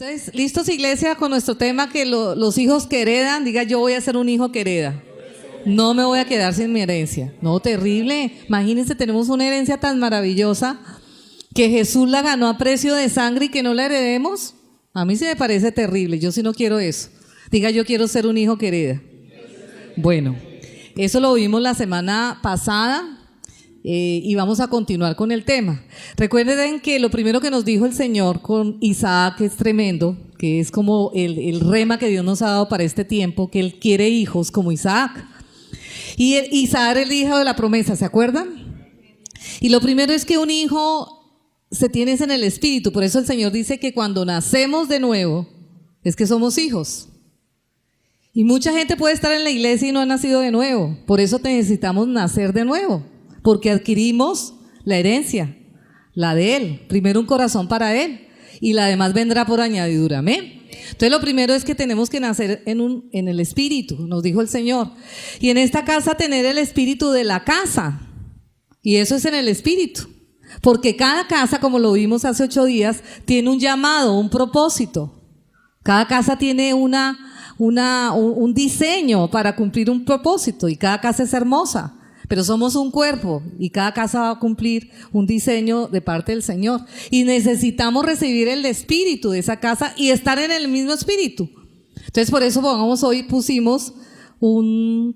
Entonces, ¿listos, iglesia, con nuestro tema que los hijos que heredan? Diga, yo voy a ser un hijo que hereda. No me voy a quedar sin mi herencia. No, terrible. Imagínense, tenemos una herencia tan maravillosa que Jesús la ganó a precio de sangre y que no la heredemos. A mí sí me parece terrible. Yo sí no quiero eso. Diga, yo quiero ser un hijo que hereda. Bueno, eso lo vimos la semana pasada. Y vamos a continuar con el tema. Recuerden que lo primero que nos dijo el Señor con Isaac, que es tremendo, que es como el rema que Dios nos ha dado para este tiempo, que Él quiere hijos como Isaac. Y Isaac era el hijo de la promesa, ¿se acuerdan? Y lo primero es que un hijo se tiene en el espíritu. Por eso el Señor dice que cuando nacemos de nuevo, es que somos hijos. Y mucha gente puede estar en la iglesia y no ha nacido de nuevo. Por eso necesitamos nacer de nuevo. Porque adquirimos la herencia, la de Él. Primero un corazón para Él y la demás vendrá por añadidura. Amén. Entonces lo primero es que tenemos que nacer en el espíritu, nos dijo el Señor. Y en esta casa tener el espíritu de la casa. Y eso es en el espíritu. Porque cada casa, como lo vimos hace 8 días, tiene un llamado, un propósito. Cada casa tiene un diseño para cumplir un propósito y cada casa es hermosa. Pero somos un cuerpo y cada casa va a cumplir un diseño de parte del Señor. Y necesitamos recibir el espíritu de esa casa y estar en el mismo espíritu. Entonces por eso hoy pusimos un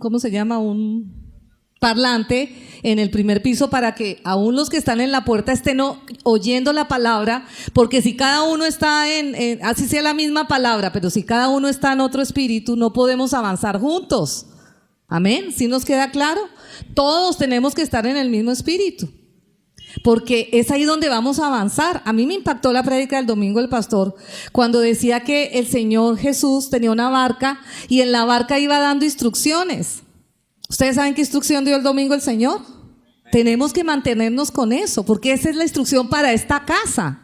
parlante en el primer piso para que aún los que están en la puerta estén oyendo la palabra, porque si cada uno está así sea la misma palabra, pero si cada uno está en otro espíritu, no podemos avanzar juntos. Amén, ¿sí nos queda claro? Todos tenemos que estar en el mismo espíritu, porque es ahí donde vamos a avanzar. A mí me impactó la prédica del domingo del pastor, cuando decía que el Señor Jesús tenía una barca y en la barca iba dando instrucciones. ¿Ustedes saben qué instrucción dio el domingo el Señor? Tenemos que mantenernos con eso, porque esa es la instrucción para esta casa.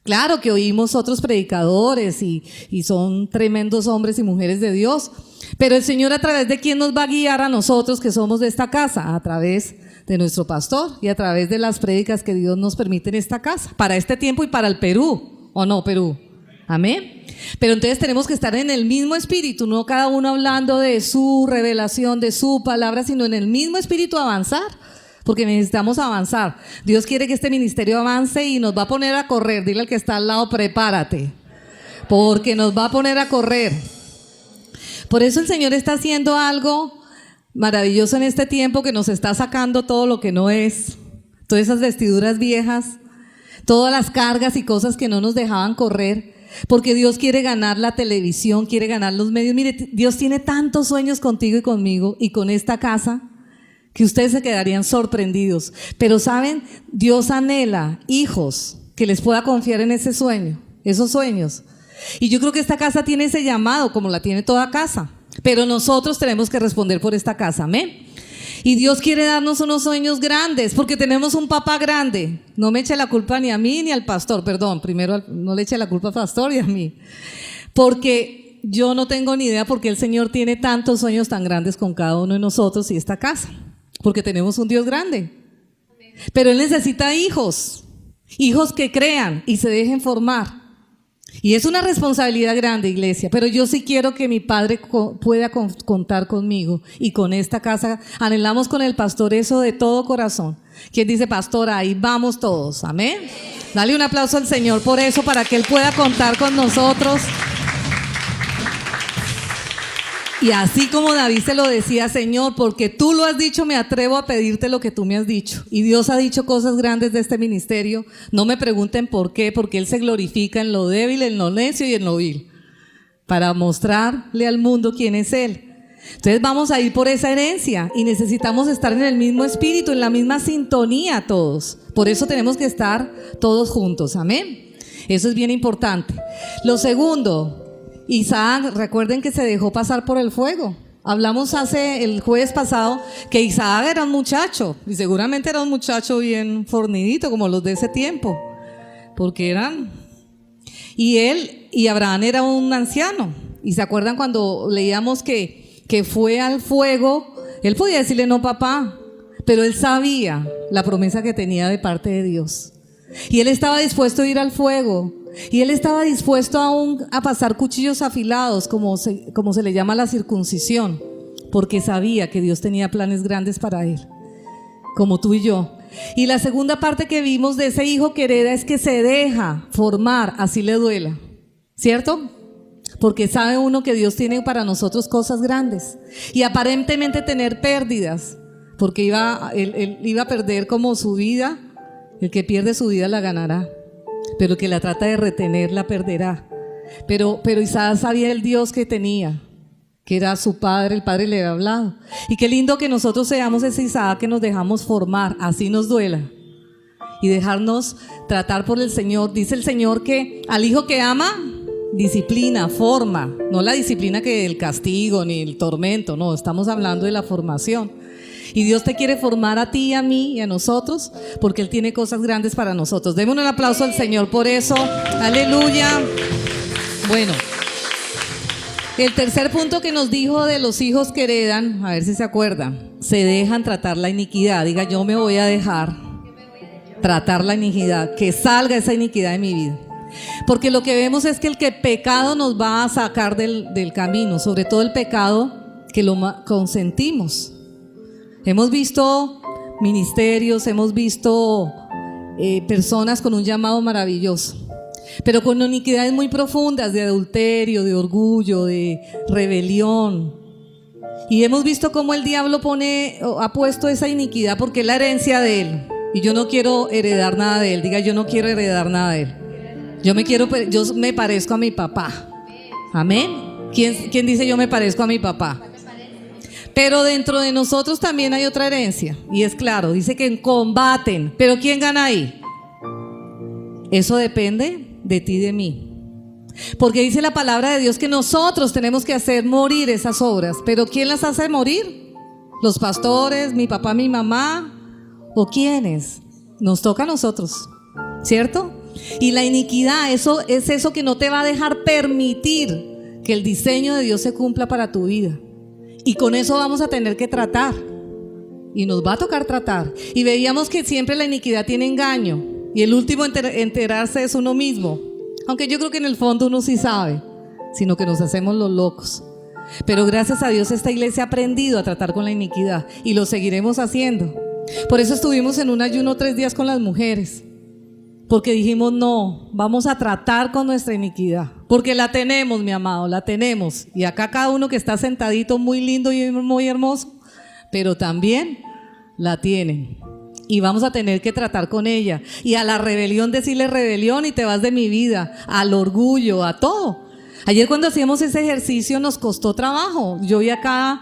Claro que oímos otros predicadores y son tremendos hombres y mujeres de Dios, pero el Señor, ¿a través de quién nos va a guiar a nosotros que somos de esta casa? A través de nuestro pastor y a través de las prédicas que Dios nos permite en esta casa, para este tiempo y para el Perú, ¿o no, Perú? Amén. Pero entonces tenemos que estar en el mismo espíritu, no cada uno hablando de su revelación, de su palabra, sino en el mismo espíritu avanzar, porque necesitamos avanzar. Dios quiere que este ministerio avance y nos va a poner a correr. Dile al que está al lado, prepárate, porque nos va a poner a correr. Por eso el Señor está haciendo algo maravilloso en este tiempo, que nos está sacando todo lo que no es, todas esas vestiduras viejas, todas las cargas y cosas que no nos dejaban correr, porque Dios quiere ganar la televisión, quiere ganar los medios. Mire, Dios tiene tantos sueños contigo y conmigo y con esta casa, que ustedes se quedarían sorprendidos. Pero saben, Dios anhela hijos que les pueda confiar en ese sueño, esos sueños. Y yo creo que esta casa tiene ese llamado, como la tiene toda casa, pero nosotros tenemos que responder por esta casa, amén. Y Dios quiere darnos unos sueños grandes, porque tenemos un papá grande. No me eche la culpa ni a mí ni al pastor, perdón, primero no le eche la culpa al pastor y a mí, porque yo no tengo ni idea por qué el Señor tiene tantos sueños tan grandes con cada uno de nosotros y esta casa, porque tenemos un Dios grande. Pero Él necesita hijos que crean y se dejen formar. Y es una responsabilidad grande, iglesia, pero yo sí quiero que mi Padre pueda contar conmigo y con esta casa. Anhelamos con el pastor eso de todo corazón. ¿Quién dice, pastora? Ahí vamos todos, amén. Dale un aplauso al Señor por eso, para que Él pueda contar con nosotros. Y así como David se lo decía, Señor, porque tú lo has dicho, me atrevo a pedirte lo que tú me has dicho. Y Dios ha dicho cosas grandes de este ministerio. No me pregunten por qué, porque Él se glorifica en lo débil, en lo necio y en lo vil, para mostrarle al mundo quién es Él. Entonces vamos a ir por esa herencia y necesitamos estar en el mismo espíritu, en la misma sintonía todos. Por eso tenemos que estar todos juntos, amén. Eso es bien importante. Lo segundo, Isaac, recuerden que se dejó pasar por el fuego. Hablamos el jueves pasado que Isaac era un muchacho, y seguramente era un muchacho bien fornidito, como los de ese tiempo, porque y él y Abraham era un anciano. Y se acuerdan cuando leíamos que fue al fuego. Él podía decirle no, papá, pero él sabía la promesa que tenía de parte de Dios, y él estaba dispuesto a ir al fuego. Y él estaba dispuesto aún a pasar cuchillos afilados, como se le llama la circuncisión, porque sabía que Dios tenía planes grandes para él, como tú y yo. Y la segunda parte que vimos de ese hijo que hereda es que se deja formar, así le duela, ¿cierto? Porque sabe uno que Dios tiene para nosotros cosas grandes y aparentemente tener pérdidas, porque él iba a perder como su vida. El que pierde su vida la ganará, pero el que la trata de retener la perderá. Pero Isaac sabía el Dios que tenía, que era su padre, el padre le había hablado. Y qué lindo que nosotros seamos ese Isaac que nos dejamos formar, así nos duela, y dejarnos tratar por el Señor. Dice el Señor que al hijo que ama, disciplina, forma, no la disciplina que el castigo ni el tormento, no, estamos hablando de la formación. Y Dios te quiere formar a ti y a mí y a nosotros, porque Él tiene cosas grandes para nosotros. Démosle un aplauso al Señor por eso. Aleluya. Bueno, el tercer punto que nos dijo de los hijos que heredan, a ver si se acuerdan, se dejan tratar la iniquidad. Diga, yo me voy a dejar tratar la iniquidad, que salga esa iniquidad de mi vida. Porque lo que vemos es que el que pecado nos va a sacar del camino, sobre todo el pecado que lo consentimos. Hemos visto ministerios, hemos visto personas con un llamado maravilloso, pero con iniquidades muy profundas de adulterio, de orgullo, de rebelión. Y hemos visto cómo el diablo ha puesto esa iniquidad porque es la herencia de él. Y yo no quiero heredar nada de él. Diga, yo no quiero heredar nada de él. Yo me parezco a mi papá. Amén. ¿Quién dice yo me parezco a mi papá? Pero dentro de nosotros también hay otra herencia. Y es claro, dice que combaten. ¿Pero quién gana ahí? Eso depende de ti y de mí. Porque dice la palabra de Dios que nosotros tenemos que hacer morir esas obras. ¿Pero quién las hace morir? ¿Los pastores, mi papá, mi mamá? ¿O quiénes? Nos toca a nosotros, ¿cierto? Y la iniquidad, eso es eso que no te va a dejar permitir que el diseño de Dios se cumpla para tu vida. Y con eso vamos a tener que tratar. Y nos va a tocar tratar. Y veíamos que siempre la iniquidad tiene engaño. Y el último enterarse es uno mismo. Aunque yo creo que en el fondo uno sí sabe, sino que nos hacemos los locos. Pero gracias a Dios esta iglesia ha aprendido a tratar con la iniquidad. Y lo seguiremos haciendo. Por eso estuvimos en un ayuno 3 días con las mujeres. Porque dijimos, no, vamos a tratar con nuestra iniquidad. Porque la tenemos, mi amado, la tenemos. Y acá cada uno que está sentadito, muy lindo y muy hermoso, pero también la tienen. Y vamos a tener que tratar con ella. Y a la rebelión decirle rebelión y te vas de mi vida. Al orgullo, a todo. Ayer cuando hacíamos ese ejercicio nos costó trabajo. Yo vi acá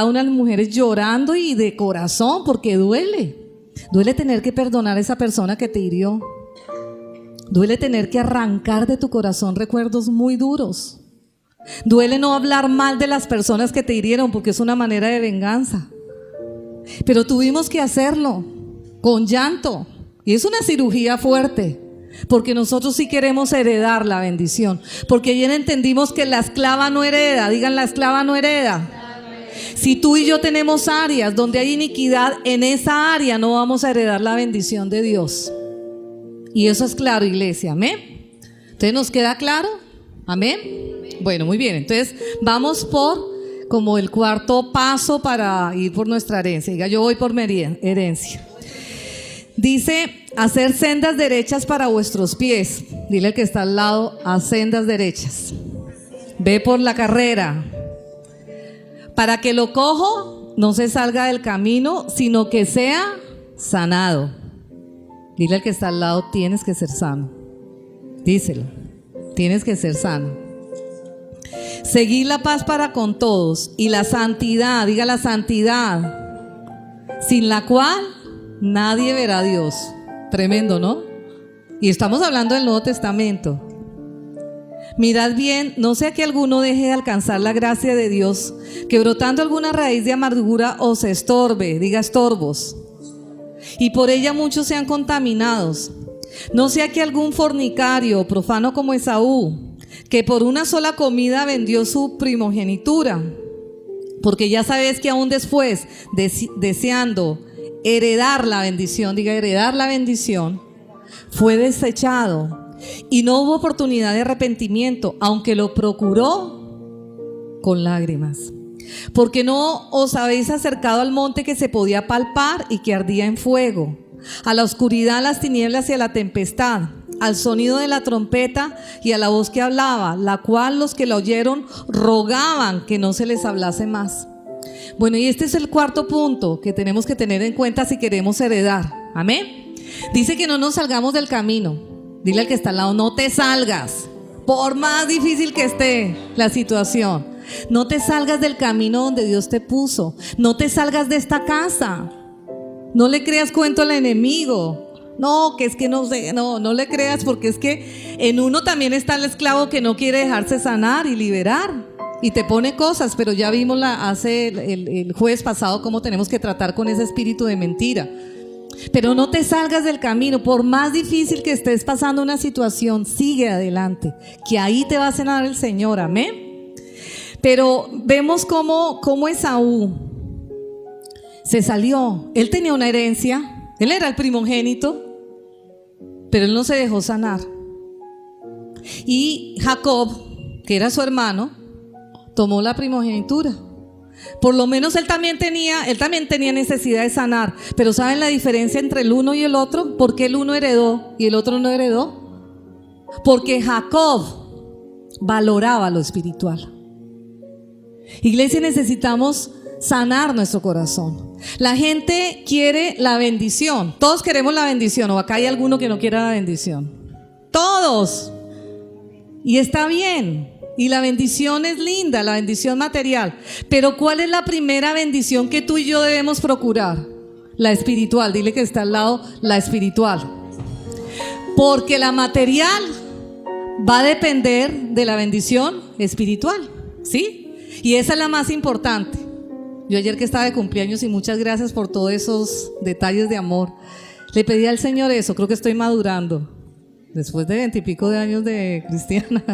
unas mujeres llorando y de corazón porque duele. Duele tener que perdonar a esa persona que te hirió. Duele tener que arrancar de tu corazón recuerdos muy duros. Duele no hablar mal de las personas que te hirieron porque es una manera de venganza. Pero tuvimos que hacerlo con llanto. Y es una cirugía fuerte. Porque nosotros sí queremos heredar la bendición. Porque ayer entendimos que la esclava no hereda. Digan, la esclava no hereda. Si tú y yo tenemos áreas donde hay iniquidad, en esa área no vamos a heredar la bendición de Dios. Y eso es claro, iglesia, amén. Entonces, ¿nos queda claro? Amén. Bueno, muy bien. Entonces, vamos por como el cuarto paso para ir por nuestra herencia. Diga, yo voy por mi herencia. Dice, hacer sendas derechas para vuestros pies. Dile al que está al lado, haz sendas derechas. Ve por la carrera. Para que lo cojo no se salga del camino, sino que sea sanado. Dile al que está al lado, tienes que ser sano. Díselo, tienes que ser sano. Seguir la paz para con todos y la santidad, diga la santidad, sin la cual nadie verá a Dios. Tremendo, ¿no? Y estamos hablando del Nuevo Testamento. Mirad bien, no sea que alguno deje de alcanzar la gracia de Dios, que brotando alguna raíz de amargura os estorbe, diga estorbos, y por ella muchos sean contaminados. No sea que algún fornicario, profano como Esaú, que por una sola comida vendió su primogenitura, porque ya sabes que aún después, deseando heredar la bendición, diga heredar la bendición, fue desechado y no hubo oportunidad de arrepentimiento, aunque lo procuró con lágrimas. Porque no os habéis acercado al monte que se podía palpar y que ardía en fuego, a la oscuridad, a las tinieblas y a la tempestad, al sonido de la trompeta y a la voz que hablaba, la cual los que la oyeron rogaban que no se les hablase más. Bueno, y este es el cuarto punto que tenemos que tener en cuenta si queremos heredar. Amén. Dice que no nos salgamos del camino. Dile al que está al lado, no te salgas, por más difícil que esté la situación. No te salgas del camino donde Dios te puso. No te salgas de esta casa. No le creas cuento al enemigo. No, que es que no sé, no le creas, porque es que en uno también está el esclavo que no quiere dejarse sanar y liberar y te pone cosas, pero ya vimos el jueves pasado cómo tenemos que tratar con ese espíritu de mentira. Pero no te salgas del camino, por más difícil que estés pasando una situación, sigue adelante, que ahí te va a sanar el Señor, amén. Pero vemos cómo Esaú se salió. Él tenía una herencia, él era el primogénito, pero él no se dejó sanar. Y Jacob, que era su hermano, tomó la primogenitura. Por lo menos él también tenía necesidad de sanar. Pero ¿saben la diferencia entre el uno y el otro? ¿Por qué el uno heredó y el otro no heredó? Porque Jacob valoraba lo espiritual. Iglesia, necesitamos sanar nuestro corazón. La gente quiere la bendición. Todos queremos la bendición, o acá hay alguno que no quiera la bendición. Todos. Y está bien. Y la bendición es linda, la bendición material. Pero ¿cuál es la primera bendición que tú y yo debemos procurar? La espiritual. Dile que está al lado, la espiritual. Porque la material va a depender de la bendición espiritual, ¿sí? Y esa es la más importante. Yo ayer que estaba de cumpleaños, y muchas gracias por todos esos detalles de amor, le pedí al Señor eso. Creo que estoy madurando después de 20 y pico de años de cristiana.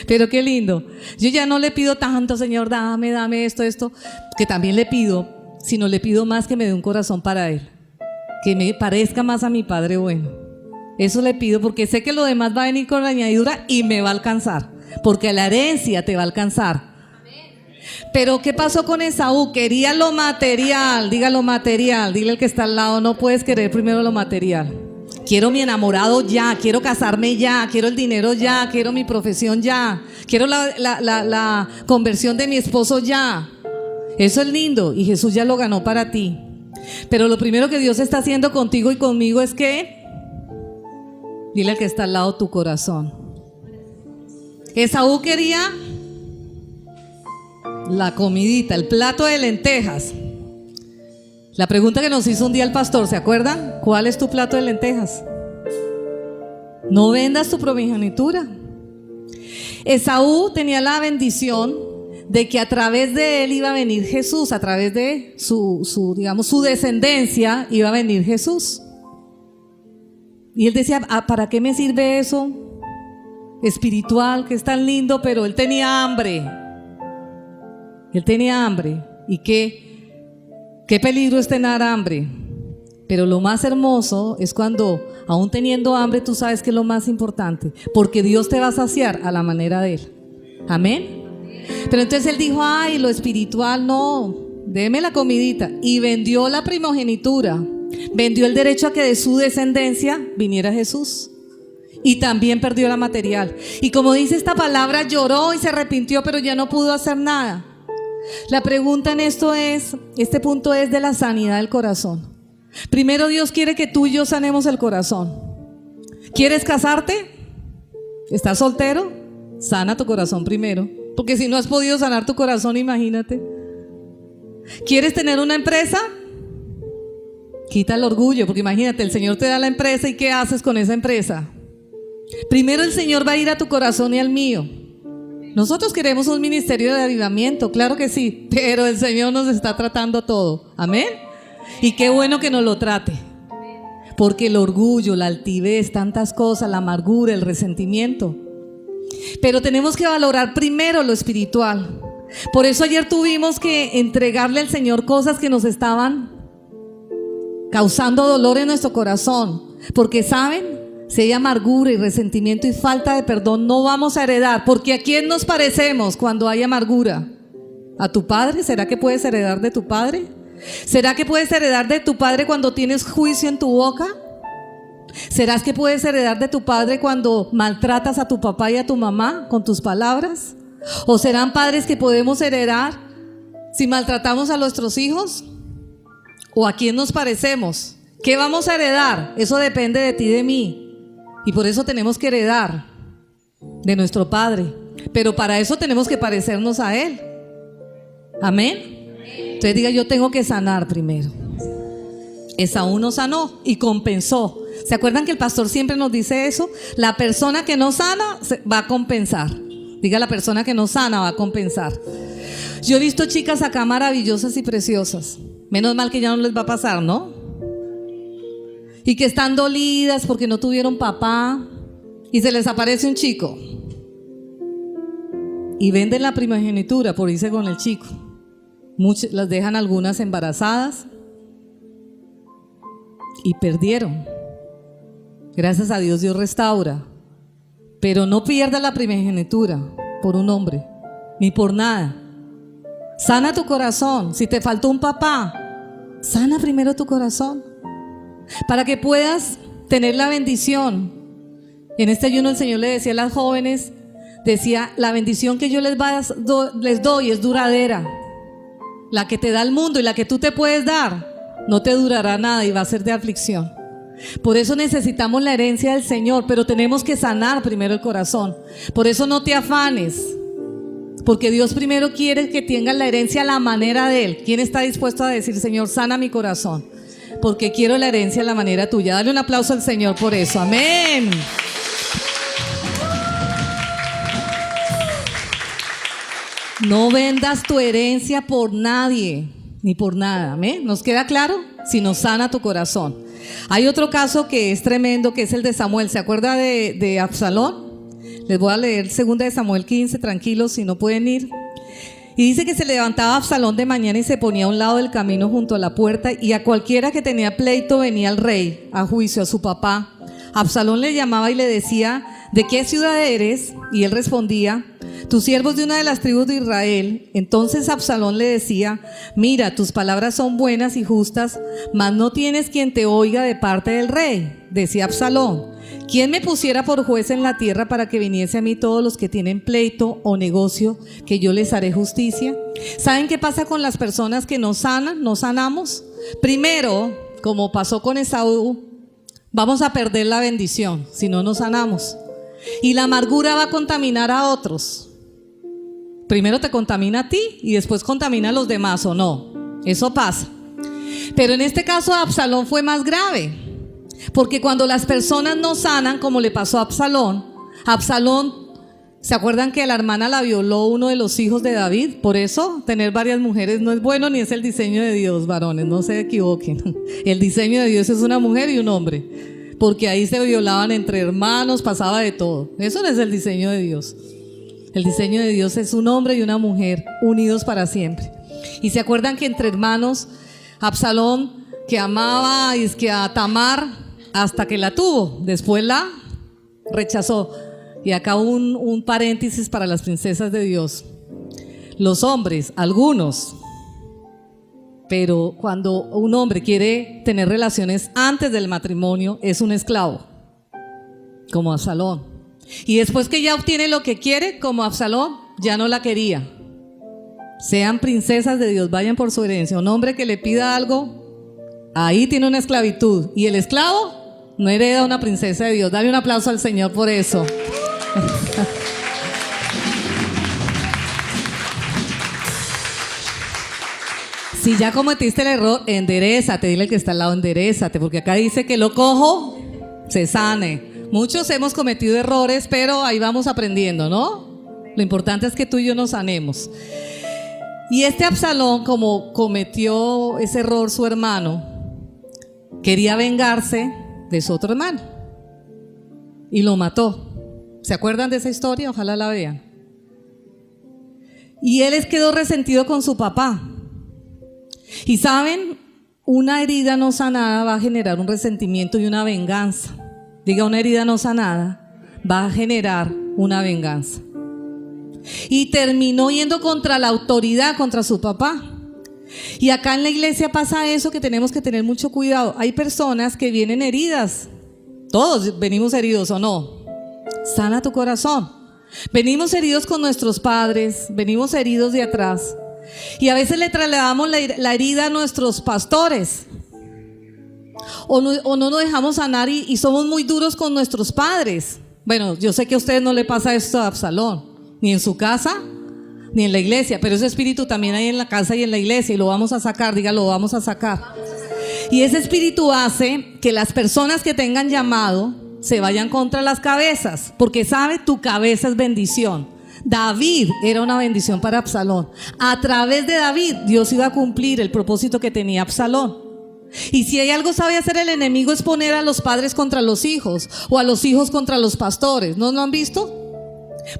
Pero qué lindo. Yo ya no le pido tanto, Señor, dame esto, que también le pido, sino le pido más, que me dé un corazón para Él, que me parezca más a mi Padre bueno. Eso le pido, porque sé que lo demás va a venir con la añadidura y me va a alcanzar, porque la herencia te va a alcanzar. Pero ¿qué pasó con Esaú? Quería lo material. Diga lo material. Dile al que está al lado, no puedes querer primero lo material. Quiero mi enamorado ya, quiero casarme ya, quiero el dinero ya, quiero mi profesión ya, quiero la conversión de mi esposo ya. Eso es lindo y Jesús ya lo ganó para ti. Pero lo primero que Dios está haciendo contigo y conmigo es que, dile al que está al lado, tu corazón. Esaú quería la comidita, el plato de lentejas. La pregunta que nos hizo un día el pastor, ¿se acuerdan? ¿Cuál es tu plato de lentejas? No vendas tu primogenitura. Esaú tenía la bendición de que a través de él iba a venir Jesús, a través de su descendencia iba a venir Jesús. Y él decía, ¿para qué me sirve eso espiritual, que es tan lindo? Pero él tenía hambre. Él tenía hambre. ¿Y qué peligro es tener hambre? Pero lo más hermoso es cuando, aún teniendo hambre, tú sabes que es lo más importante, porque Dios te va a saciar a la manera de Él. Amén. Pero entonces él dijo, ay, lo espiritual no, déme la comidita. Y vendió la primogenitura, vendió el derecho a que de su descendencia viniera Jesús. Y también perdió la material. Y como dice esta palabra, lloró y se arrepintió, pero ya no pudo hacer nada. La pregunta en este punto es de la sanidad del corazón. Primero, Dios quiere que tú y yo sanemos el corazón. ¿Quieres casarte? ¿Estás soltero? Sana tu corazón primero, porque si no has podido sanar tu corazón, imagínate. ¿Quieres tener una empresa? Quita el orgullo, porque imagínate, el Señor te da la empresa y ¿qué haces con esa empresa? Primero el Señor va a ir a tu corazón y al mío. Nosotros queremos un ministerio de avivamiento, claro que sí, pero el Señor nos está tratando todo. Amén. Y qué bueno que nos lo trate, porque el orgullo, la altivez, tantas cosas, la amargura, el resentimiento. Pero tenemos que valorar primero lo espiritual. Por eso ayer tuvimos que entregarle al Señor cosas que nos estaban causando dolor en nuestro corazón, porque ¿saben? Si hay amargura y resentimiento y falta de perdón, no vamos a heredar. Porque ¿a quién nos parecemos cuando hay amargura? ¿A tu padre? ¿Será que puedes heredar de tu padre? ¿Será que puedes heredar de tu padre cuando tienes juicio en tu boca? ¿Será que puedes heredar de tu padre cuando maltratas a tu papá y a tu mamá con tus palabras? ¿O serán padres que podemos heredar si maltratamos a nuestros hijos? ¿O a quién nos parecemos? ¿Qué vamos a heredar? Eso depende de ti y de mí. Y por eso tenemos que heredar de nuestro Padre. Pero para eso tenemos que parecernos a Él. Amén. Entonces diga, yo tengo que sanar primero. Esaú no sanó y compensó. ¿Se acuerdan que el pastor siempre nos dice eso? La persona que no sana va a compensar. Diga, la persona que no sana va a compensar. Yo he visto chicas acá maravillosas y preciosas. Menos mal que ya no les va a pasar, ¿no? Y que están dolidas porque no tuvieron papá y se les aparece un chico y venden la primogenitura por irse con el chico. Las dejan algunas embarazadas y perdieron. Gracias a Dios, Dios restaura. Pero no pierdas la primogenitura por un hombre, ni por nada. Sana tu corazón. Si te faltó un papá, sana primero tu corazón, para que puedas tener la bendición. En este ayuno el Señor le decía a las jóvenes, decía, la bendición que yo les doy es duradera. La que te da el mundo y la que tú te puedes dar, no te durará nada y va a ser de aflicción. Por eso necesitamos la herencia del Señor, pero tenemos que sanar primero el corazón. Por eso no te afanes, porque Dios primero quiere que tengas la herencia a la manera de Él. ¿Quién está dispuesto a decir, Señor, sana mi corazón? Porque quiero la herencia a la manera tuya. Dale un aplauso al Señor por eso. Amén. No vendas tu herencia por nadie ni por nada. ¿Amén? ¿Nos queda claro? Si nos sana tu corazón. Hay otro caso que es tremendo, que es el de Samuel. ¿Se acuerda de Absalón? Les voy a leer 2 de Samuel 15, tranquilos si no pueden ir. Y dice que se levantaba Absalón de mañana y se ponía a un lado del camino junto a la puerta, y a cualquiera que tenía pleito venía al rey a juicio, a su papá. Absalón le llamaba y le decía, ¿de qué ciudad eres? Y él respondía, tu siervo es de una de las tribus de Israel. Entonces Absalón le decía, mira, tus palabras son buenas y justas, mas no tienes quien te oiga de parte del rey. Decía Absalón, ¿quién me pusiera por juez en la tierra para que viniese a mí todos los que tienen pleito o negocio, que yo les haré justicia? ¿Saben qué pasa con las personas que no sanan, no sanamos? Primero, como pasó con Esaú, vamos a perder la bendición si no nos sanamos. Y la amargura va a contaminar a otros. Primero te contamina a ti y después contamina a los demás, ¿o no? Eso pasa. Pero en este caso a Absalón fue más grave, porque cuando las personas no sanan, como le pasó a Absalón, ¿se acuerdan que a la hermana la violó uno de los hijos de David? Por eso tener varias mujeres no es bueno, ni es el diseño de Dios, varones, no se equivoquen. El diseño de Dios es una mujer y un hombre, porque ahí se violaban entre hermanos, pasaba de todo. Eso no es el diseño de Dios. El diseño de Dios es un hombre y una mujer unidos para siempre. Y se acuerdan que entre hermanos, Absalón, que amaba a Tamar hasta que la tuvo, después la rechazó. Y acá un paréntesis para las princesas de Dios. Los hombres, algunos, pero cuando un hombre quiere tener relaciones antes del matrimonio, es un esclavo, como Absalón. Y después que ya obtiene lo que quiere, como Absalón, ya no la quería. Sean princesas de Dios, vayan por su herencia. Un hombre que le pida algo, ahí tiene una esclavitud. Y el esclavo no hereda una princesa de Dios. Dale un aplauso al Señor por eso. Si ya cometiste el error, enderézate. Dile al que está al lado, enderézate, porque acá dice que lo cojo se sane. Muchos hemos cometido errores, pero ahí vamos aprendiendo, ¿no? Lo importante es que tú y yo nos sanemos. Y este Absalón, como cometió ese error su hermano, quería vengarse de su otro hermano y lo mató. ¿Se acuerdan de esa historia? Ojalá la vean. Y él quedó resentido con su papá. Y saben, una herida no sanada va a generar un resentimiento y una venganza. diga una herida no sanada, va a generar una venganza. Y terminó yendo contra la autoridad, contra su papá. Y acá en la iglesia pasa eso, que tenemos que tener mucho cuidado. Hay personas que vienen heridas. Todos venimos heridos, ¿o no? Sana tu corazón. Venimos heridos con nuestros padres, venimos heridos de atrás. Y a veces le trasladamos la herida a nuestros pastores. O no nos dejamos sanar y somos muy duros con nuestros padres. Bueno, yo sé que a ustedes no le pasa esto a Absalón, ni en su casa, ni en la iglesia, pero ese espíritu también hay en la casa y en la iglesia, y lo vamos a sacar, dígalo, lo vamos a sacar. Y ese espíritu hace que las personas que tengan llamado se vayan contra las cabezas, porque sabe, tu cabeza es bendición. David era una bendición para Absalón. A través de David, Dios iba a cumplir el propósito que tenía Absalón. Y si hay algo sabe hacer el enemigo, es poner a los padres contra los hijos, o a los hijos contra los pastores. ¿No lo han visto?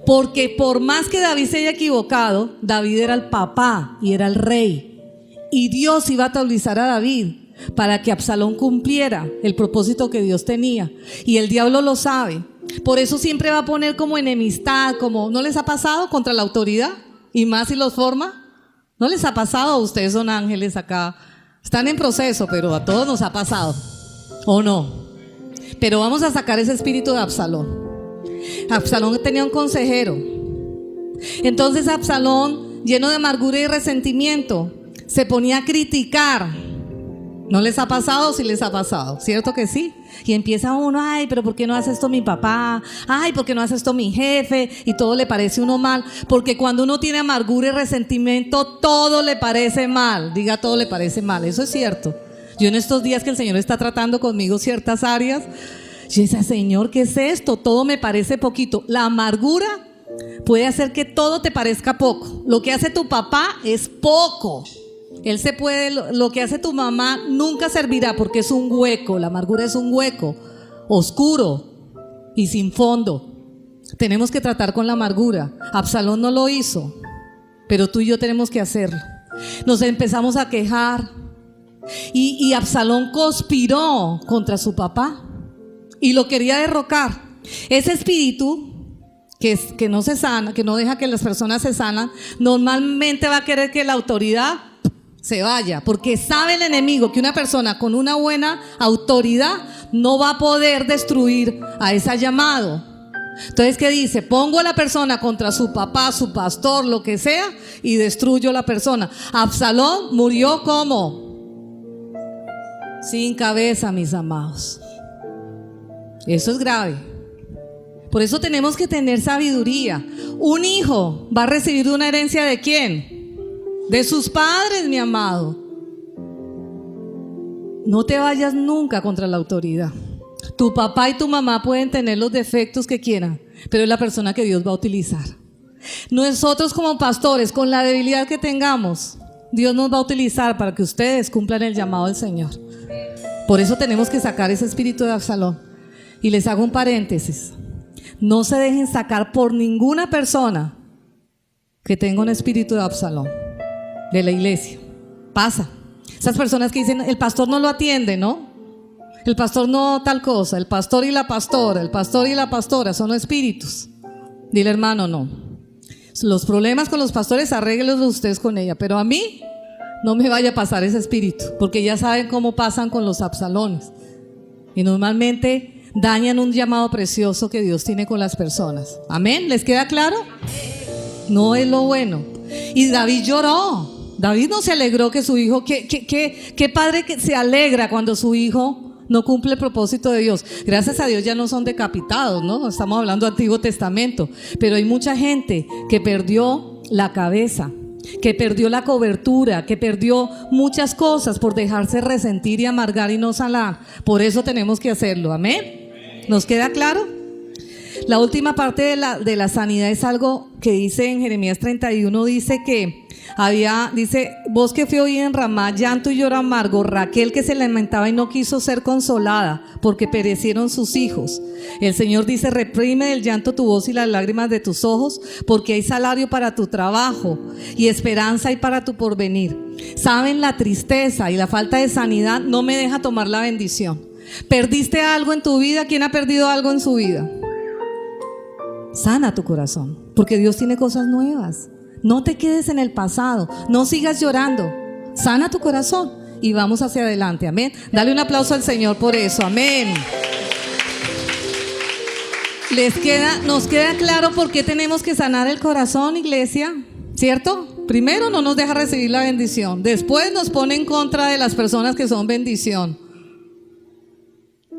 Porque por más que David se haya equivocado, David era el papá y era el rey, y Dios iba a utilizar a David para que Absalón cumpliera el propósito que Dios tenía. Y el diablo lo sabe. Por eso siempre va a poner como enemistad, como, ¿no les ha pasado contra la autoridad? Y más si los forma. ¿No les ha pasado? Ustedes son ángeles acá, están en proceso, pero a todos nos ha pasado, ¿o no? Pero vamos a sacar ese espíritu de Absalón. Absalón tenía un consejero. Entonces Absalón, lleno de amargura y resentimiento, se ponía a criticar. ¿No les ha pasado? Sí les ha pasado, ¿cierto que sí? Y empieza uno, ay, pero ¿por qué no hace esto mi papá? Ay, ¿por qué no hace esto mi jefe? Y todo le parece a uno mal, porque cuando uno tiene amargura y resentimiento, todo le parece mal. Diga, todo le parece mal, eso es cierto. Yo en estos días que el Señor está tratando conmigo ciertas áreas, yo decía, Señor, ¿qué es esto? Todo me parece poquito. La amargura puede hacer que todo te parezca poco. Lo que hace tu papá es poco. Lo que hace tu mamá nunca servirá, porque es un hueco. La amargura es un hueco oscuro y sin fondo. Tenemos que tratar con la amargura. Absalón no lo hizo, pero tú y yo tenemos que hacerlo. Nos empezamos a quejar y Absalón conspiró contra su papá y lo quería derrocar. Ese espíritu que no se sana, que no deja que las personas se sanan, normalmente va a querer que la autoridad se vaya, porque sabe el enemigo que una persona con una buena autoridad no va a poder destruir a ese llamado. Entonces, ¿qué dice? Pongo a la persona contra su papá, su pastor, lo que sea, y destruyo a la persona. Absalón murió como sin cabeza, mis amados. Eso es grave. Por eso tenemos que tener sabiduría. Un hijo va a recibir una herencia ¿de quién? De sus padres, mi amado. No te vayas nunca contra la autoridad. Tu papá y tu mamá pueden tener los defectos que quieran, pero es la persona que Dios va a utilizar. Nosotros como pastores, con la debilidad que tengamos, Dios nos va a utilizar para que ustedes cumplan el llamado del Señor. Por eso tenemos que sacar ese espíritu de Absalón. Y les hago un paréntesis. No se dejen sacar por ninguna persona que tenga un espíritu de Absalón de la iglesia. Pasa. Esas personas que dicen, el pastor no lo atiende, ¿no? El pastor no tal cosa, el pastor y la pastora son espíritus. Dile, hermano, no. Los problemas con los pastores, arréglenlos ustedes con ella, pero a mí no me vaya a pasar ese espíritu, porque ya saben cómo pasan con los Absalones. Y normalmente dañan un llamado precioso que Dios tiene con las personas. ¿Amén? ¿Les queda claro? No es lo bueno. Y David lloró. David no se alegró que su hijo, qué padre que se alegra cuando su hijo no cumple el propósito de Dios. Gracias a Dios ya no son decapitados, ¿no? Estamos hablando del Antiguo Testamento. Pero hay mucha gente que perdió la cabeza, que perdió la cobertura, que perdió muchas cosas por dejarse resentir y amargar y no sanar. Por eso tenemos que hacerlo. ¿Amén? ¿Nos queda claro? La última parte de la sanidad es algo que dice en Jeremías 31, dice que dice, voz que fue oída en Ramá, llanto y lloro amargo, Raquel que se lamentaba y no quiso ser consolada, porque perecieron sus hijos. El Señor dice, reprime del llanto tu voz y las lágrimas de tus ojos, porque hay salario para tu trabajo y esperanza hay para tu porvenir. Saben, la tristeza y la falta de sanidad no me deja tomar la bendición. ¿Perdiste algo en tu vida? ¿Quién ha perdido algo en su vida? Sana tu corazón, porque Dios tiene cosas nuevas. No te quedes en el pasado, no sigas llorando. Sana tu corazón y vamos hacia adelante, amén. Dale un aplauso al Señor por eso, amén. Nos queda claro por qué tenemos que sanar el corazón, iglesia, ¿cierto? Primero no nos deja recibir la bendición, después nos pone en contra de las personas que son bendición,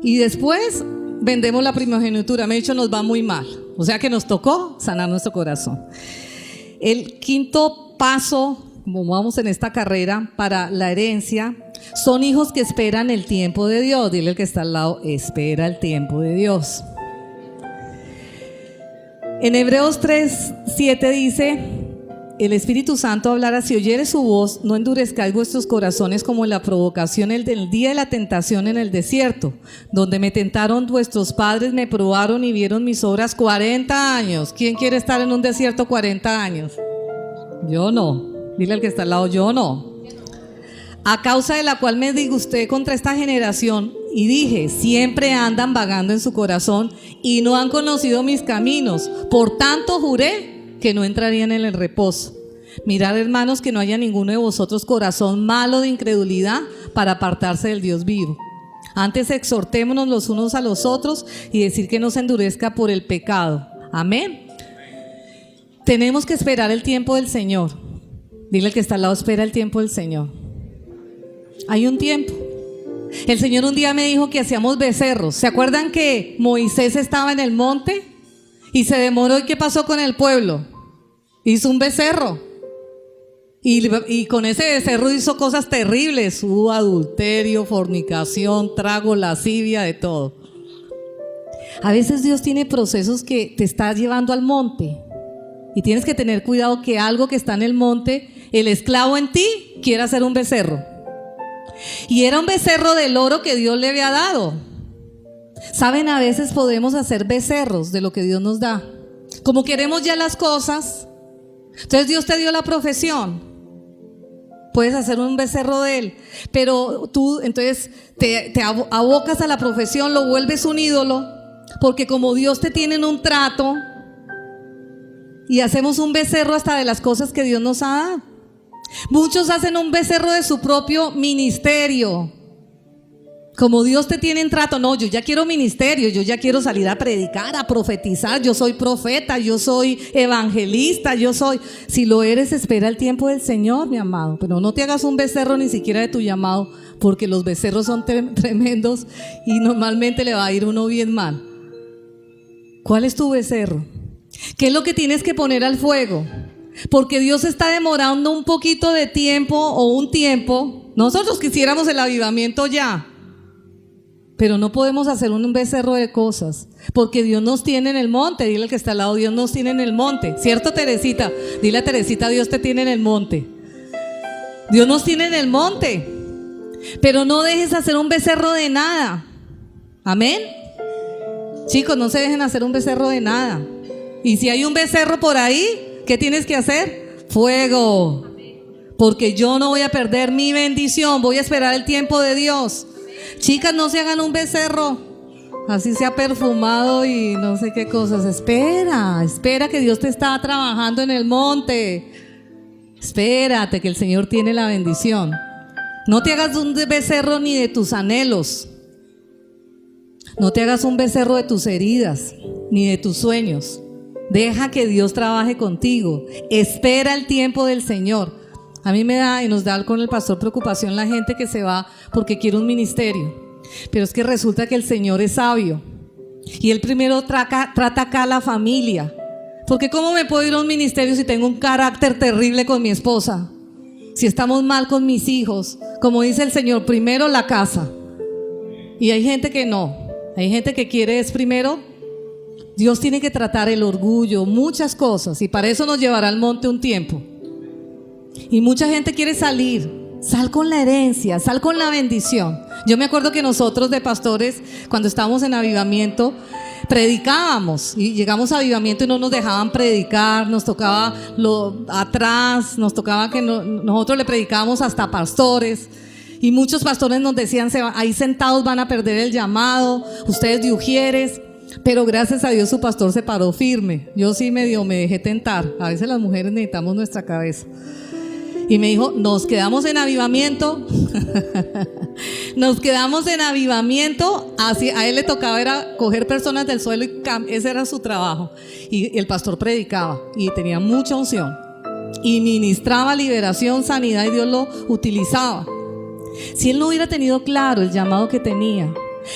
y después vendemos la primogenitura. Me he dicho, nos va muy mal, o sea que nos tocó sanar nuestro corazón. El quinto paso, como vamos en esta carrera para la herencia, son hijos que esperan el tiempo de Dios. Dile al que está al lado, espera el tiempo de Dios. En Hebreos 3:7 dice: el Espíritu Santo hablará: si oyeres su voz, no endurezcáis vuestros corazones como en la provocación del día de la tentación en el desierto, donde me tentaron vuestros padres, me probaron y vieron mis obras 40 años. ¿Quién quiere estar en un desierto 40 años? Yo no. Dile al que está al lado, yo no. A causa de la cual me disgusté contra esta generación y dije: siempre andan vagando en su corazón y no han conocido mis caminos. Por tanto juré que no entrarían en el reposo. Mirad, hermanos, que no haya ninguno de vosotros corazón malo de incredulidad para apartarse del Dios vivo. Antes exhortémonos los unos a los otros y decir que no se endurezca por el pecado. Amén. Tenemos que esperar el tiempo del Señor. Dile al que está al lado, espera el tiempo del Señor. Hay un tiempo. El Señor un día me dijo que hacíamos becerros. ¿Se acuerdan que Moisés estaba en el monte y se demoró? ¿Y qué pasó con el pueblo? Hizo un becerro. Y con ese becerro hizo cosas terribles. Hubo adulterio, fornicación, trago, lascivia, de todo. A veces Dios tiene procesos que te está llevando al monte. Y tienes que tener cuidado que algo que está en el monte, el esclavo en ti, quiera hacer un becerro. Y era un becerro del oro que Dios le había dado. Saben, a veces podemos hacer becerros de lo que Dios nos da. Como queremos ya las cosas, entonces Dios te dio la profesión. Puedes hacer un becerro de él, pero tú entonces te abocas a la profesión, lo vuelves un ídolo, porque como Dios te tiene en un trato, y hacemos un becerro hasta de las cosas que Dios nos ha dado. Muchos hacen un becerro de su propio ministerio. Como Dios te tiene en trato, no, yo ya quiero ministerio, yo ya quiero salir a predicar, a profetizar, yo soy profeta, yo soy evangelista, yo soy. Si lo eres, espera el tiempo del Señor, mi amado, pero no te hagas un becerro ni siquiera de tu llamado, porque los becerros son tremendos y normalmente le va a ir uno bien mal. ¿Cuál es tu becerro? ¿Qué es lo que tienes que poner al fuego? Porque Dios está demorando un poquito de tiempo o un tiempo. Nosotros quisiéramos el avivamiento ya, pero no podemos hacer un becerro de cosas, porque Dios nos tiene en el monte. Dile al que está al lado, Dios nos tiene en el monte. ¿Cierto, Teresita? Dile a Teresita, Dios te tiene en el monte. Dios nos tiene en el monte. Pero no dejes hacer un becerro de nada. Amén. Chicos, no se dejen hacer un becerro de nada. Y si hay un becerro por ahí, ¿qué tienes que hacer? Fuego. Porque yo no voy a perder mi bendición, voy a esperar el tiempo de Dios. Chicas, no se hagan un becerro así sea perfumado y no sé qué cosas. Espera que Dios te está trabajando en el monte. Espérate que el Señor tiene la bendición. No te hagas un becerro ni de tus anhelos. No te hagas un becerro de tus heridas ni de tus sueños. Deja que Dios trabaje contigo. Espera el tiempo del Señor. A mí me da y nos da con el pastor preocupación la gente que se va porque quiere un ministerio. Pero es que resulta que el Señor es sabio. Y Él primero trata acá a la familia. Porque ¿cómo me puedo ir a un ministerio si tengo un carácter terrible con mi esposa? Si estamos mal con mis hijos. Como dice el Señor, primero la casa. Y hay gente que no. Hay gente que quiere es primero. Dios tiene que tratar el orgullo, muchas cosas, y para eso nos llevará al monte un tiempo. Y mucha gente quiere salir. Sal con la herencia, sal con la bendición. Yo me acuerdo que nosotros de pastores, cuando estábamos en avivamiento, predicábamos y llegamos a avivamiento y no nos dejaban predicar, nos tocaba atrás, nos tocaba que nosotros le predicábamos hasta pastores. Y muchos pastores nos decían, ahí sentados van a perder el llamado, ustedes de ujieres. Pero gracias a Dios su pastor se paró firme. Yo sí me dejé tentar. A veces las mujeres necesitamos nuestra cabeza. Y me dijo, nos quedamos en avivamiento. Nos quedamos en avivamiento. Así, a él le tocaba era coger personas del suelo y ese era su trabajo. Y el pastor predicaba y tenía mucha unción. Y ministraba liberación, sanidad, y Dios lo utilizaba. Si él no hubiera tenido claro el llamado que tenía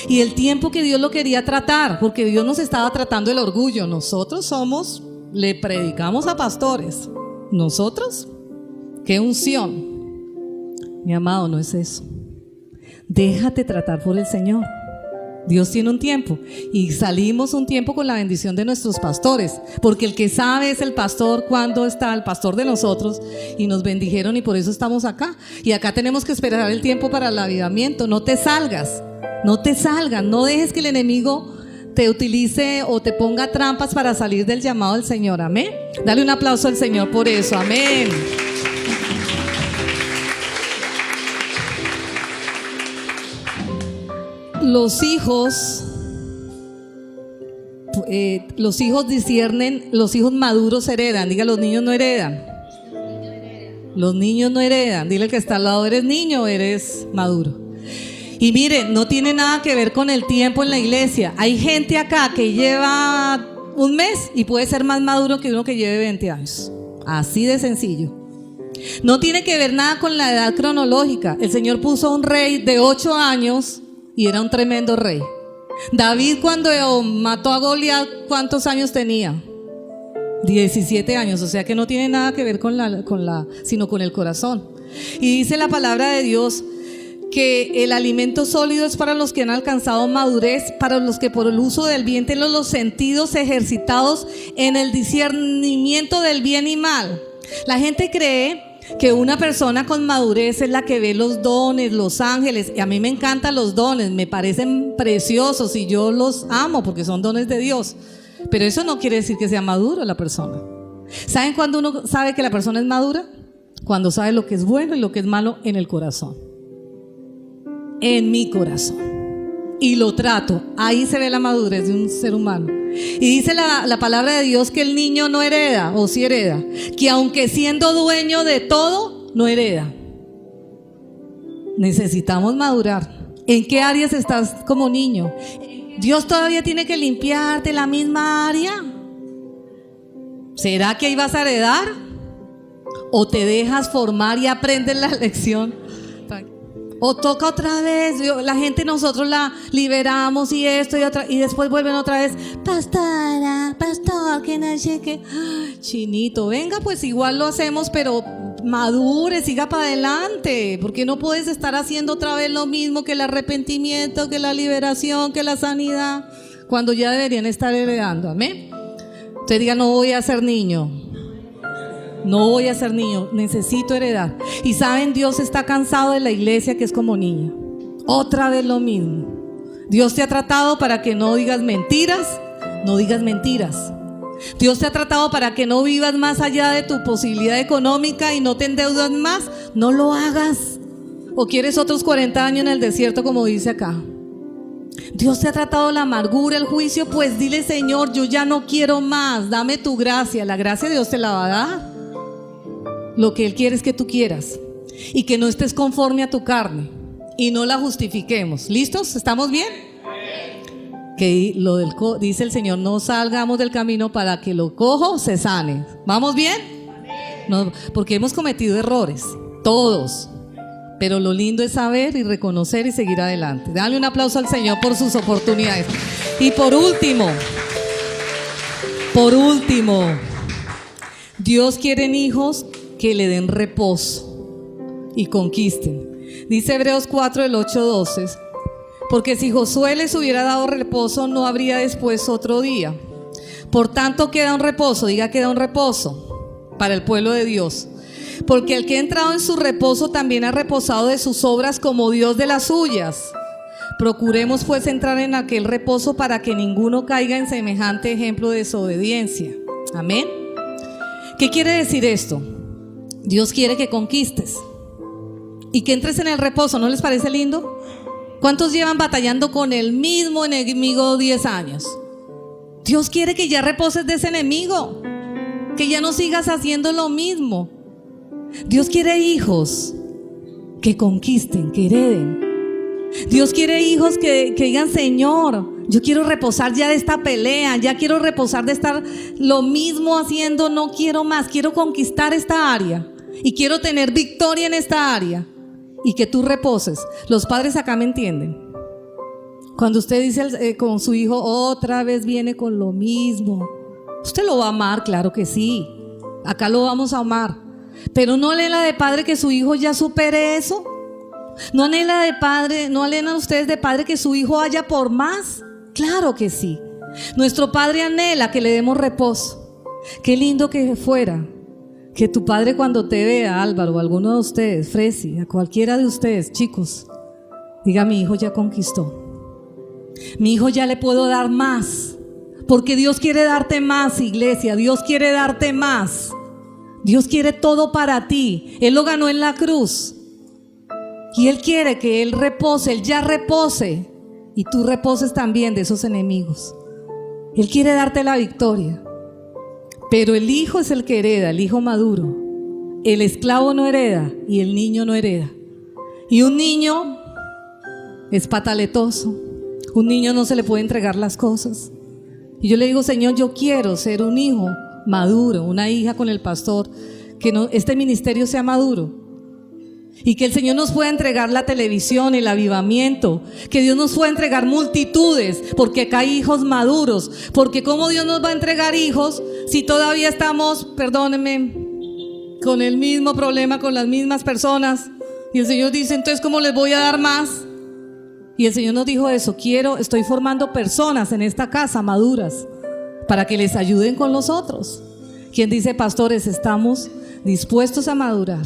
y el tiempo que Dios lo quería tratar, porque Dios nos estaba tratando el orgullo. Nosotros le predicamos a pastores. Nosotros, qué unción. Mi amado, no es eso. Déjate tratar por el Señor. Dios tiene un tiempo y salimos un tiempo con la bendición de nuestros pastores, porque el que sabe es el pastor cuando está el pastor de nosotros, y nos bendijeron y por eso estamos acá. Y acá tenemos que esperar el tiempo para el avivamiento. No te salgas, no dejes que el enemigo te utilice o te ponga trampas para salir del llamado del Señor. Amén. Dale un aplauso al Señor por eso. Amén. Los hijos disciernen, los hijos maduros heredan. Diga, los niños no heredan. Los niños no heredan. Dile al que está al lado, eres niño, eres maduro. Y mire, no tiene nada que ver con el tiempo en la iglesia. Hay gente acá que lleva un mes y puede ser más maduro que uno que lleve 20 años. Así de sencillo. No tiene que ver nada con la edad cronológica. El Señor puso un rey de 8 años y era un tremendo rey. David, cuando mató a Goliat, ¿cuántos años tenía? 17 años. O sea que no tiene nada que ver sino con el corazón. Y dice la palabra de Dios que el alimento sólido es para los que han alcanzado madurez, para los que por el uso del bien tienen los sentidos ejercitados en el discernimiento del bien y mal. La gente cree que una persona con madurez es la que ve los dones, los ángeles. Y a mí me encantan los dones, me parecen preciosos y yo los amo porque son dones de Dios. Pero eso no quiere decir que sea maduro la persona. ¿Saben cuándo uno sabe que la persona es madura? Cuando sabe lo que es bueno y lo que es malo en el corazón. En mi corazón. Y lo trato. Ahí se ve la madurez de un ser humano. Y dice la palabra de Dios que el niño no hereda, o sí hereda, que aunque siendo dueño de todo, no hereda. Necesitamos madurar. ¿En qué áreas estás como niño? ¿Dios todavía tiene que limpiarte la misma área? ¿Será que ahí vas a heredar? ¿O te dejas formar y aprendes la lección? O toca otra vez, la gente nosotros la liberamos y esto y otra, y después vuelven otra vez, pastor, que no sé qué. Chinito, venga, pues igual lo hacemos, pero madure, siga para adelante, porque no puedes estar haciendo otra vez lo mismo, que el arrepentimiento, que la liberación, que la sanidad, cuando ya deberían estar heredando. Amén. Usted diga, no voy a ser niño. No voy a ser niño, necesito heredar. Y saben, Dios está cansado de la iglesia que es como niña. Otra vez lo mismo. Dios te ha tratado para que no digas mentiras. No digas mentiras. Dios te ha tratado para que no vivas más allá de tu posibilidad económica y no te endeudas más. No lo hagas. ¿O quieres otros 40 años en el desierto como dice acá? Dios te ha tratado la amargura, el juicio. Pues dile, Señor, yo ya no quiero más. Dame tu gracia. La gracia de Dios te la va a dar. Lo que Él quiere es que tú quieras y que no estés conforme a tu carne y no la justifiquemos. ¿Listos? ¿Estamos bien? Que dice el Señor, no salgamos del camino para que lo cojo se sane. ¿Vamos bien? No, porque hemos cometido errores, todos. Pero lo lindo es saber y reconocer y seguir adelante. Dale un aplauso al Señor por sus oportunidades. Y por último, Dios quiere hijos que le den reposo y conquisten. Dice Hebreos 4, el 8-12, porque si Josué les hubiera dado reposo, no habría después otro día. Por tanto queda un reposo, diga, queda un reposo para el pueblo de Dios. Porque el que ha entrado en su reposo también ha reposado de sus obras como Dios de las suyas. Procuremos pues entrar en aquel reposo para que ninguno caiga en semejante ejemplo de desobediencia. Amén. ¿Qué quiere decir esto? Dios quiere que conquistes. y que entres en el reposo. ¿No les parece lindo? ¿Cuántos llevan batallando con el mismo enemigo 10 años? Dios quiere que ya reposes de ese enemigo, que ya no sigas haciendo lo mismo. Dios quiere hijos que conquisten, que hereden. Dios quiere hijos que digan: Señor, yo quiero reposar ya de esta pelea, ya quiero reposar de estar lo mismo haciendo, no quiero más, quiero conquistar esta área y quiero tener victoria en esta área y que tú reposes. Los padres acá me entienden. Cuando usted dice con su hijo: otra vez viene con lo mismo, usted lo va a amar, claro que sí, acá lo vamos a amar, pero no anhela de padre que su hijo ya supere eso. ¿No anhela de padre, no anhelan ustedes de padre que su hijo vaya por más? Claro que sí. Nuestro padre anhela que le demos reposo. Qué lindo que fuera que tu padre, cuando te vea, Álvaro, o alguno de ustedes, Fresi, a cualquiera de ustedes, chicos, diga: mi hijo ya conquistó, mi hijo ya le puedo dar más, porque Dios quiere darte más, iglesia. Dios quiere darte más. Dios quiere todo para ti. Él lo ganó en la cruz. Y Él quiere que Él repose, Él ya repose, y tú reposes también de esos enemigos. Él quiere darte la victoria. Pero el hijo es el que hereda, el hijo maduro. El esclavo no hereda y el niño no hereda. Y un niño es pataletoso. Un niño no se le puede entregar las cosas. Y yo le digo: Señor, yo quiero ser un hijo maduro, una hija con el pastor, que este ministerio sea maduro. Y que el Señor nos pueda entregar la televisión, el avivamiento, que Dios nos pueda entregar multitudes, porque acá hay hijos maduros. Porque ¿cómo Dios nos va a entregar hijos si todavía estamos, perdónenme, con el mismo problema, con las mismas personas? Y el Señor dice: entonces, ¿cómo les voy a dar más? Y el Señor nos dijo eso: estoy formando personas en esta casa maduras para que les ayuden con los otros. ¿Quién dice: pastores, estamos dispuestos a madurar,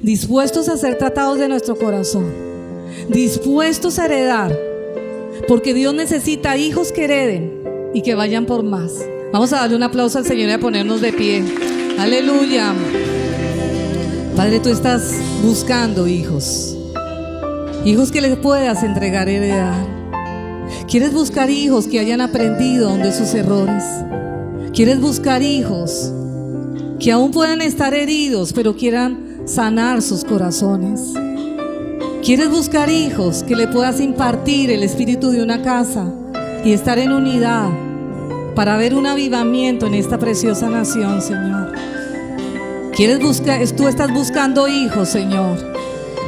dispuestos a ser tratados de nuestro corazón, dispuestos a heredar? Porque Dios necesita hijos que hereden y que vayan por más. Vamos a darle un aplauso al Señor y a ponernos de pie. Aleluya. Padre, tú estás buscando hijos, hijos que les puedas entregar heredad. Quieres buscar hijos que hayan aprendido de sus errores. Quieres buscar hijos que aún puedan estar heridos, pero quieran sanar sus corazones. Quieres buscar hijos que le puedas impartir el espíritu de una casa y estar en unidad para ver un avivamiento en esta preciosa nación, Señor. Tú estás buscando hijos, Señor,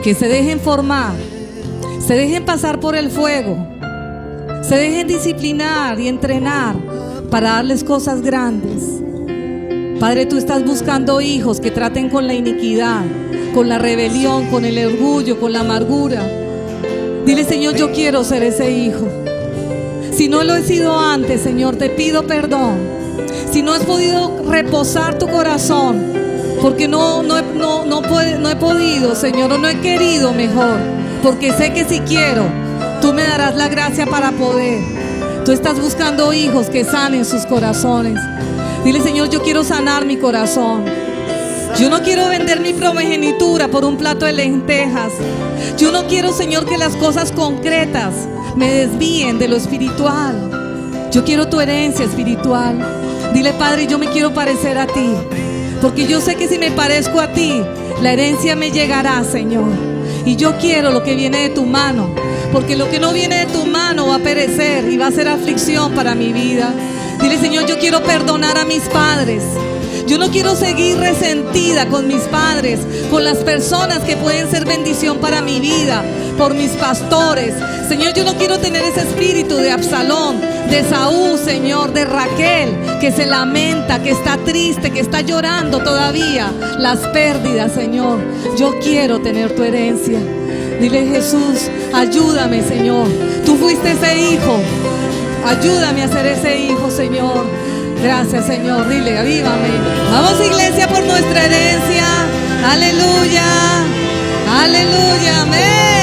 que se dejen formar, se dejen pasar por el fuego, se dejen disciplinar y entrenar para darles cosas grandes. Padre, tú estás buscando hijos que traten con la iniquidad, con la rebelión, con el orgullo, con la amargura. Dile: Señor, yo quiero ser ese hijo. Si no lo he sido antes, Señor, te pido perdón. Si no has podido reposar tu corazón, porque no he podido, Señor, o no he querido mejor, porque sé que si quiero, tú me darás la gracia para poder. Tú estás buscando hijos que sanen sus corazones. Dile: Señor, yo quiero sanar mi corazón. Yo no quiero vender mi primogenitura por un plato de lentejas. Yo no quiero, Señor, que las cosas concretas me desvíen de lo espiritual. Yo quiero tu herencia espiritual. Dile: Padre, yo me quiero parecer a ti, porque yo sé que si me parezco a ti, la herencia me llegará, Señor. Y yo quiero lo que viene de tu mano, porque lo que no viene de tu mano va a perecer y va a ser aflicción para mi vida. Dile: Señor, yo quiero perdonar a mis padres. Yo no quiero seguir resentida con mis padres, con las personas que pueden ser bendición para mi vida, por mis pastores. Señor, yo no quiero tener ese espíritu de Absalón, de Saúl, Señor, de Raquel, que se lamenta, que está triste, que está llorando todavía las pérdidas, Señor. Yo quiero tener tu herencia. Dile: Jesús, ayúdame, Señor. Tú fuiste ese hijo. Ayúdame a ser ese hijo, Señor. Gracias, Señor. Dile: avívame. Vamos, iglesia, por nuestra herencia. Aleluya. Aleluya. Amén.